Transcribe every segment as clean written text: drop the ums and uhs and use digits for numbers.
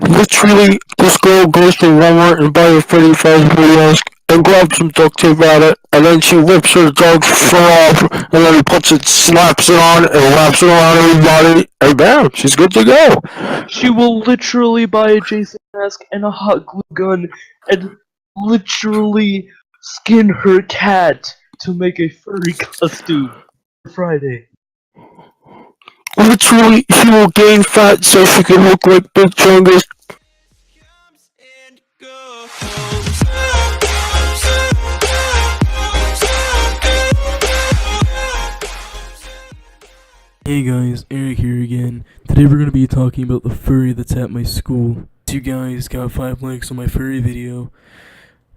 Literally, this girl goes to Walmart and buys a Freddy Fazbear mask and grabs some duct tape at it, and then she rips her dog's fur off, and then puts it, slaps it on, and wraps it around her body, and bam, she's good to go. She will literally buy a Jason mask and a hot glue gun and literally skin her cat to make a furry costume for Friday. Literally, she will gain fat so she can look like Big Chungus. Hey guys, Eric here again. Today we're going to be talking about the furry that's at my school. You guys got 5 likes on my furry video.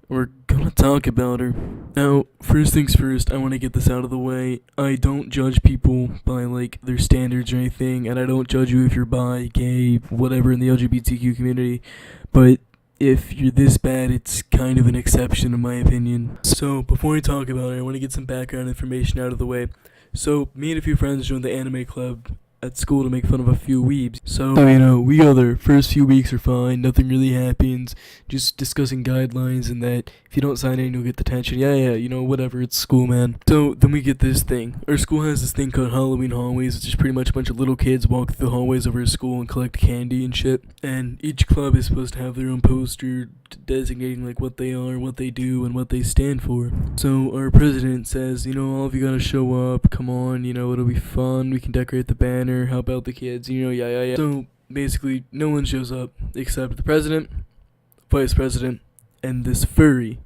We're gonna talk about her. Now, first things first, I want to get this out of the way. I don't judge people by, like, their standards or anything, and I don't judge you if you're bi, gay, whatever in the LGBTQ community, but if you're this bad, it's kind of an exception in my opinion. So, before I talk about it, I want to get some background information out of the way. So, me and a few friends joined the anime club at school to make fun of a few weebs. So, we go there. First few weeks are fine, nothing really happens, just discussing guidelines and that if you don't sign in, you'll get detention. Yeah, whatever, it's school, man. So, then we get this thing. Our school has this thing called Halloween hallways, which is pretty much a bunch of little kids walk through the hallways of our school and collect candy and shit. And each club is supposed to have their own poster designating, like, what they are, what they do, and what they stand for. So, our president says, all of you gotta show up, come on, it'll be fun, we can decorate the banner, help out the kids, yeah. So, basically, no one shows up except the president, vice president, and this furry.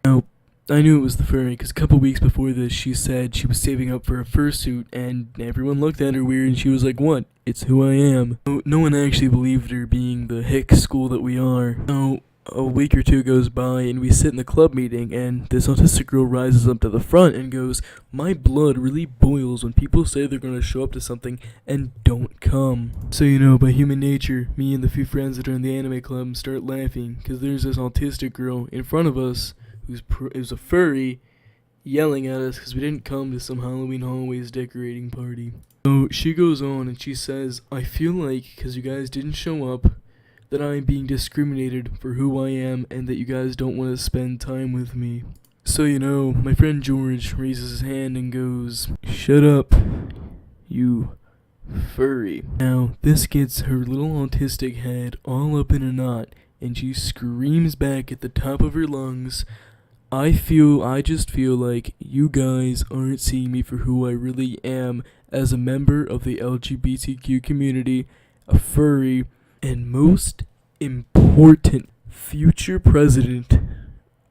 Now, I knew it was the furry because a couple weeks before this, she said she was saving up for a fursuit, and everyone looked at her weird, and she was like, "What? It's who I am." No one actually believed her, being the hick school that we are. So, a week or two goes by, and we sit in the club meeting, and this autistic girl rises up to the front and goes, "My blood really boils when people say they're gonna show up to something and don't come." So, by human nature, me and the few friends that are in the anime club start laughing, because there's this autistic girl in front of us who's a furry, yelling at us because we didn't come to some Halloween hallways decorating party. So she goes on and she says, "I feel like, because you guys didn't show up, that I'm being discriminated for who I am and that you guys don't want to spend time with me." So, my friend George raises his hand and goes, "Shut up, you furry." Now, this gets her little autistic head all up in a knot, and she screams back at the top of her lungs, I just feel like you guys aren't seeing me for who I really am as a member of the LGBTQ community, a furry, and most important, future president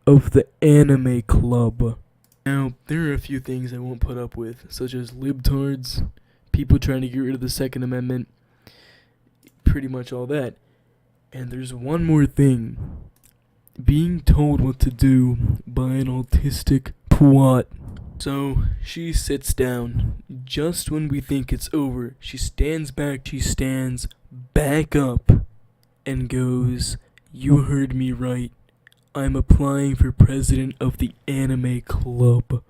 of the anime club. Now, there are a few things I won't put up with, such as libtards, people trying to get rid of the Second Amendment, pretty much all that. And there's one more thing. Being told what to do by an autistic twat. So, she sits down. Just when we think it's over, she stands back up, and goes, "You heard me right. I'm applying for president of the anime club."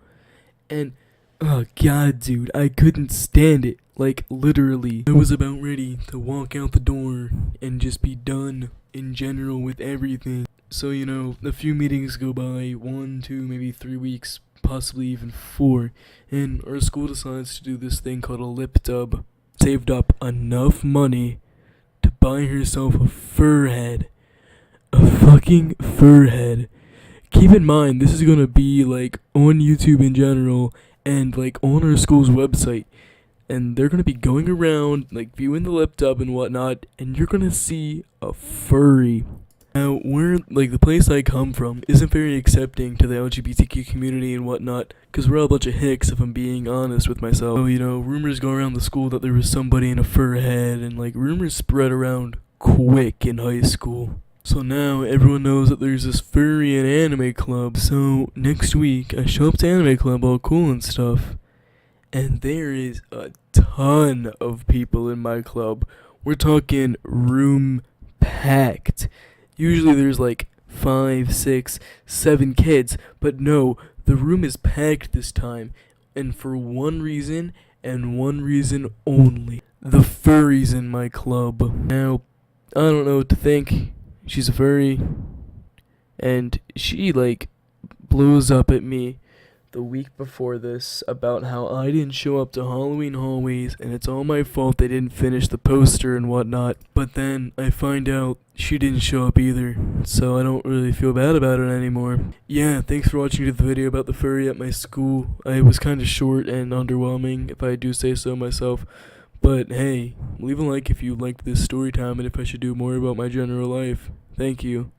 And, oh god, dude, I couldn't stand it. Like, literally. I was about ready to walk out the door and just be done in general with everything. So, a few meetings go by, 1, 2, maybe 3 weeks, possibly even 4, and our school decides to do this thing called a lip dub. Saved up enough money to buy herself a fur head. A fucking fur head. Keep in mind, this is gonna be, like, on YouTube in general, and, like, on our school's website. And they're gonna be going around, like, viewing the lip dub and whatnot, and you're gonna see a furry. Now, the place I come from isn't very accepting to the LGBTQ community and whatnot, because we're all a bunch of hicks, if I'm being honest with myself. So, rumors go around the school that there was somebody in a fur head, and, like, rumors spread around quick in high school. So now, everyone knows that there's this furry and anime club. So, next week, I show up to anime club all cool and stuff, and there is a ton of people in my club. We're talking room packed. Usually there's like 5, 6, 7 kids, but no, the room is packed this time, and for one reason, and one reason only. The furries in my club. Now, I don't know what to think. She's a furry, and she like blows up at me the week before this about how I didn't show up to Halloween hallways and it's all my fault they didn't finish the poster and whatnot. But then I find out she didn't show up either, so I don't really feel bad about it anymore. Yeah, thanks for watching the video about the furry at my school. It was kind of short and underwhelming, if I do say so myself. But hey, leave a like if you liked this story time and if I should do more about my general life. Thank you.